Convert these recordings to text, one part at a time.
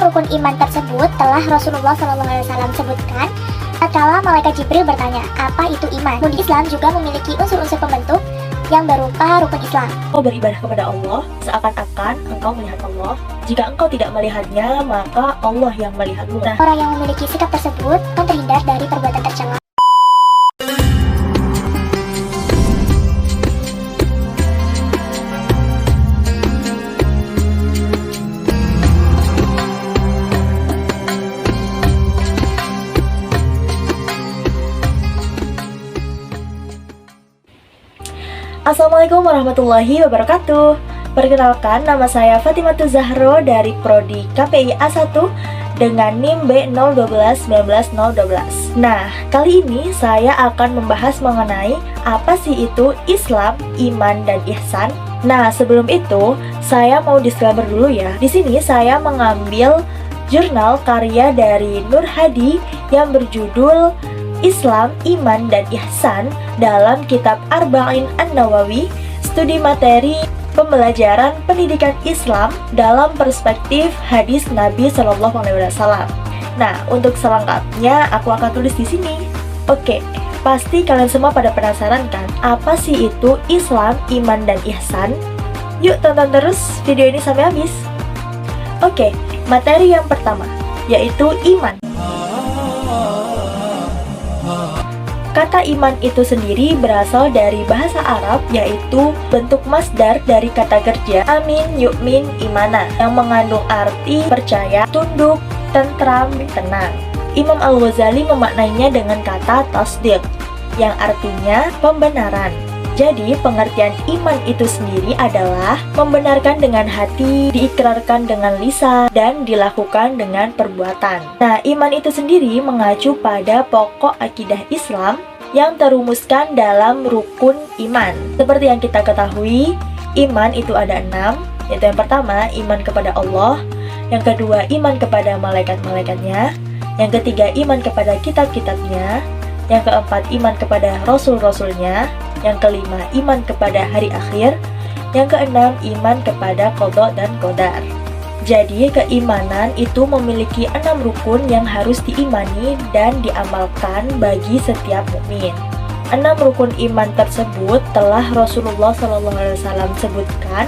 rukun iman tersebut telah Rasulullah SAW sebutkan tatkala malaikat Jibril bertanya, apa itu iman? Kemudian Islam juga memiliki unsur-unsur pembentuk yang berupa rukun Islam. Engkau beribadah kepada Allah seakan-akan engkau melihat Allah. Jika engkau tidak melihatnya, maka Allah yang melihatmu. Nah, orang yang memiliki sikap tersebut akan terhindar dari perbuatan tercela. Assalamualaikum warahmatullahi wabarakatuh. Perkenalkan, nama saya Fatimatu Zahro dari Prodi KPI A1 dengan NIM B01219012. Nah, kali ini saya akan membahas mengenai apa sih itu Islam, iman, dan ihsan. Nah, sebelum itu saya mau disclaimer dulu ya. Di sini saya mengambil jurnal karya dari Nur Hadi yang berjudul Islam, Iman, dan Ihsan dalam kitab Arba'in An-Nawawi, studi materi pembelajaran pendidikan Islam dalam perspektif hadis Nabi Shallallahu Alaihi Wasallam. Nah, untuk selengkapnya aku akan tulis di sini. Oke, pasti kalian semua pada penasaran kan? Apa sih itu Islam, Iman, dan Ihsan? Yuk tonton terus video ini sampai habis. Oke, materi yang pertama yaitu iman. Kata iman itu sendiri berasal dari bahasa Arab, yaitu bentuk masdar dari kata kerja amin, yu'min, imana, yang mengandung arti percaya, tunduk, tentram, tenang. Imam Al-Ghazali memaknainya dengan kata tasdiq, yang artinya pembenaran. Jadi pengertian iman itu sendiri adalah membenarkan dengan hati, diikrarkan dengan lisan, dan dilakukan dengan perbuatan. Nah, iman itu sendiri mengacu pada pokok akidah Islam yang terumuskan dalam rukun iman. Seperti yang kita ketahui, iman itu ada 6, yaitu yang pertama, iman kepada Allah, yang kedua, iman kepada malaikat-malaikatnya, yang ketiga, iman kepada kitab-kitabnya, yang keempat, iman kepada rasul-rasulnya, yang kelima, iman kepada hari akhir, yang keenam, iman kepada qada dan qadar. Jadi keimanan itu memiliki 6 rukun yang harus diimani dan diamalkan bagi setiap mukmin. 6 rukun iman tersebut telah Rasulullah SAW sebutkan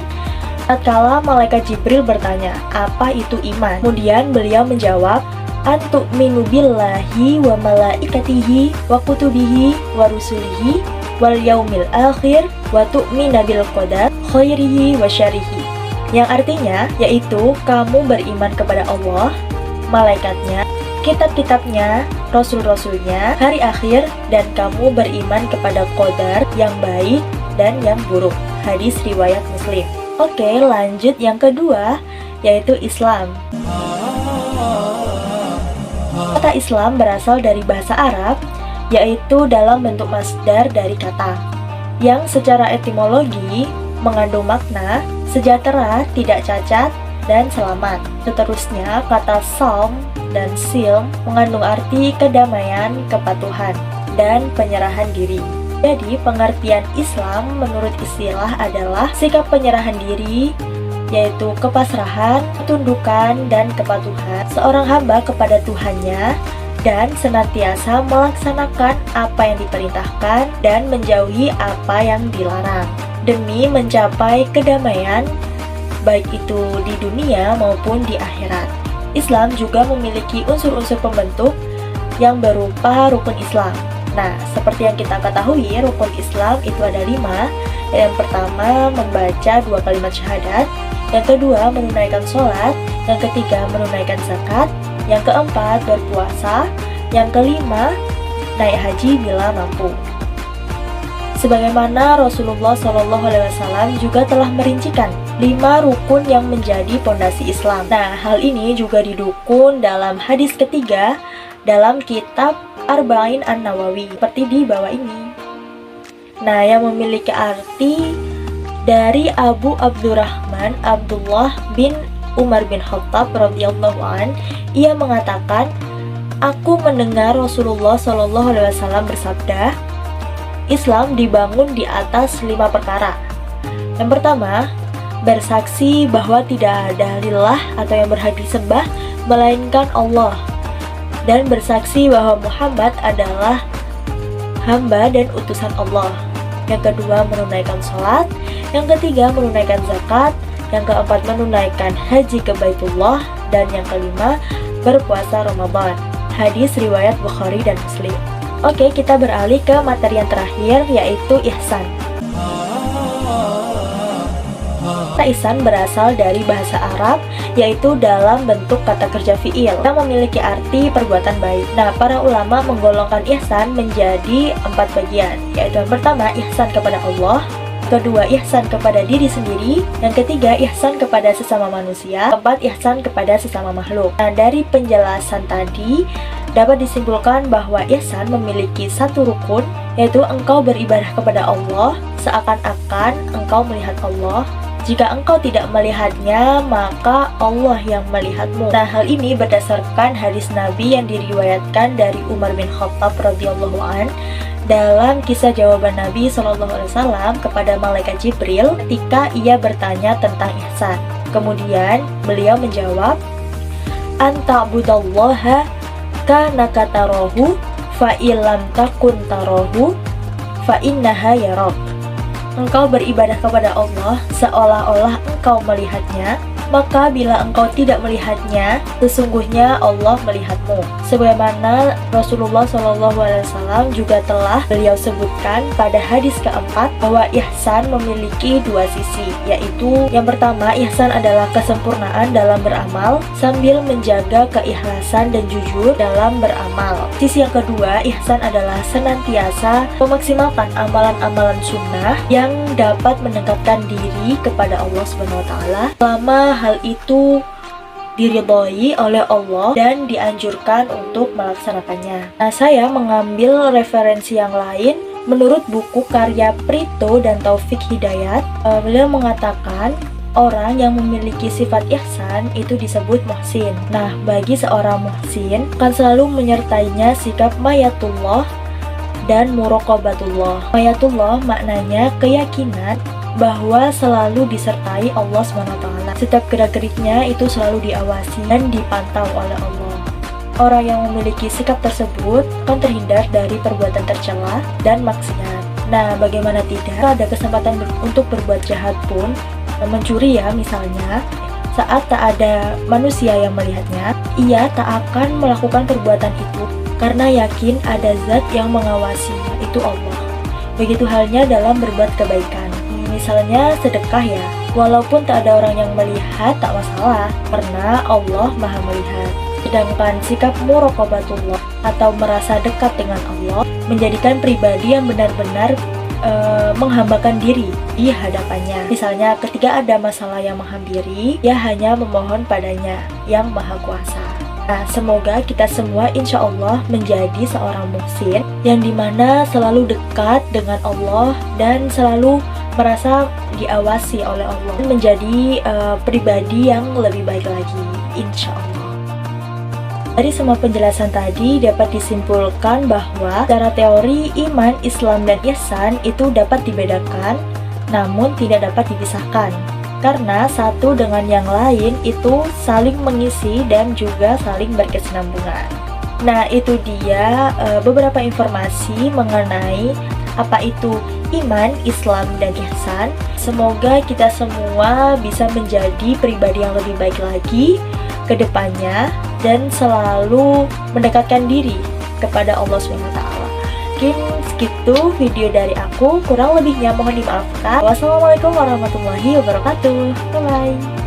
tatkala malaikat Jibril bertanya, apa itu iman? Kemudian beliau menjawab, antu'minu billahi wa malaikatihi wa kutubihi wa rusulihi wal yaumil akhir wa tu'mina bil qadar khairihi wa syarihi. Yang artinya yaitu kamu beriman kepada Allah, malaikatnya, kitab-kitabnya, rasul-rasulnya, hari akhir, dan kamu beriman kepada qadar yang baik dan yang buruk. Hadis riwayat Muslim. Oke, lanjut yang kedua yaitu Islam. Kata Islam berasal dari bahasa Arab, yaitu dalam bentuk masdar dari kata, yang secara etimologi mengandung makna sejahtera, tidak cacat, dan selamat. Seterusnya, kata salm dan silm mengandung arti kedamaian, kepatuhan, dan penyerahan diri. Jadi, pengertian Islam menurut istilah adalah sikap penyerahan diri, yaitu kepasrahan, ketundukan, dan kepatuhan seorang hamba kepada Tuhannya, dan senantiasa melaksanakan apa yang diperintahkan dan menjauhi apa yang dilarang demi mencapai kedamaian baik itu di dunia maupun di akhirat. Islam juga memiliki unsur-unsur pembentuk yang berupa rukun Islam. Nah, seperti yang kita ketahui, rukun Islam itu ada 5. Yang pertama, membaca 2 kalimat syahadat. Yang kedua, menunaikan sholat. Yang ketiga, menunaikan zakat. Yang keempat, berpuasa. Yang kelima, naik haji bila mampu. Sebagaimana Rasulullah SAW juga telah merincikan 5 rukun yang menjadi pondasi Islam. Nah, hal ini juga didukung dalam hadis ketiga dalam kitab Arba'in An-Nawawi, seperti di bawah ini. Nah, yang memiliki arti dari Abu Abdurrahman Abdullah bin Umar bin Khattab radhiyallahu an, ia mengatakan, aku mendengar Rasulullah SAW bersabda, Islam dibangun di atas 5 perkara. Yang pertama, bersaksi bahwa tidak ada ilah atau yang berhak disembah melainkan Allah, dan bersaksi bahwa Muhammad adalah hamba dan utusan Allah. Yang kedua, menunaikan sholat. Yang ketiga, menunaikan zakat. Yang keempat, menunaikan haji ke Baitullah. Dan yang kelima, berpuasa Ramadan. Hadis riwayat Bukhari dan Muslim. Oke, kita beralih ke materi yang terakhir, yaitu ihsan. Kata ihsan berasal dari bahasa Arab, yaitu dalam bentuk kata kerja fi'il yang memiliki arti perbuatan baik. Nah, para ulama menggolongkan ihsan menjadi 4 bagian, yaitu yang pertama, ihsan kepada Allah. Kedua, ihsan kepada diri sendiri. Yang ketiga, ihsan kepada sesama manusia. Keempat, ihsan kepada sesama makhluk. Nah, dari penjelasan tadi dapat disimpulkan bahwa ihsan memiliki satu rukun, yaitu engkau beribadah kepada Allah seakan-akan engkau melihat Allah. Jika engkau tidak melihatnya, maka Allah yang melihatmu. Nah, hal ini berdasarkan hadis Nabi yang diriwayatkan dari Umar bin Khattab radhiyallahu an dalam kisah jawaban Nabi SAW kepada malaikat Jibril ketika ia bertanya tentang ihsan. Kemudian beliau menjawab, "Anta budallaha kanaka tarahu fa illam takun tarahu fa innaha yarak." Engkau beribadah kepada Allah seolah-olah engkau melihatnya, maka bila engkau tidak melihatnya, sesungguhnya Allah melihatmu. Sebagaimana Rasulullah SAW juga telah beliau sebutkan pada hadis keempat bahwa ihsan memiliki 2 sisi, yaitu yang pertama, ihsan adalah kesempurnaan dalam beramal sambil menjaga keikhlasan dan jujur dalam beramal. Sisi yang kedua, ihsan adalah senantiasa memaksimalkan amalan-amalan sunnah yang dapat mendekatkan diri kepada Allah SWT selama hal itu diridhoi oleh Allah dan dianjurkan untuk melaksanakannya. Nah, saya mengambil referensi yang lain menurut buku karya Prito dan Taufik Hidayat. Beliau mengatakan orang yang memiliki sifat ihsan itu disebut muhsin. Nah, bagi seorang muhsin akan selalu menyertainya sikap mayatullah dan muraqabatullah. Mayatullah maknanya keyakinan bahwa selalu disertai Allah SWT. Setiap gerak-geriknya itu selalu diawasi dan dipantau oleh Allah. Orang yang memiliki sikap tersebut akan terhindar dari perbuatan tercela dan maksiat. Nah, bagaimana tidak, ada kesempatan untuk berbuat jahat pun, mencuri ya misalnya, saat tak ada manusia yang melihatnya, ia tak akan melakukan perbuatan itu karena yakin ada zat yang mengawasinya, itu Allah. Begitu halnya dalam berbuat kebaikan. Misalnya sedekah ya, walaupun tak ada orang yang melihat tak masalah, karena Allah Maha melihat. Sedangkan sikap muraqabatullah atau merasa dekat dengan Allah menjadikan pribadi yang benar-benar menghambakan diri di hadapannya. Misalnya ketika ada masalah yang menghampiri, ia hanya memohon padanya yang Maha Kuasa. Nah, semoga kita semua insya Allah menjadi seorang muhsin yang dimana selalu dekat dengan Allah dan selalu merasa diawasi oleh Allah, menjadi pribadi yang lebih baik lagi, insya Allah. Dari semua penjelasan tadi dapat disimpulkan bahwa secara teori iman, Islam, dan ihsan itu dapat dibedakan, namun tidak dapat dipisahkan. Karena satu dengan yang lain itu saling mengisi dan juga saling berkesinambungan. Nah, itu dia beberapa informasi mengenai apa itu iman, Islam, dan ihsan. Semoga kita semua bisa menjadi pribadi yang lebih baik lagi ke depannya dan selalu mendekatkan diri kepada Allah SWT. Mungkin segitu video dari aku, kurang lebihnya mohon dimaafkan. Wassalamualaikum warahmatullahi wabarakatuh. Bye-bye.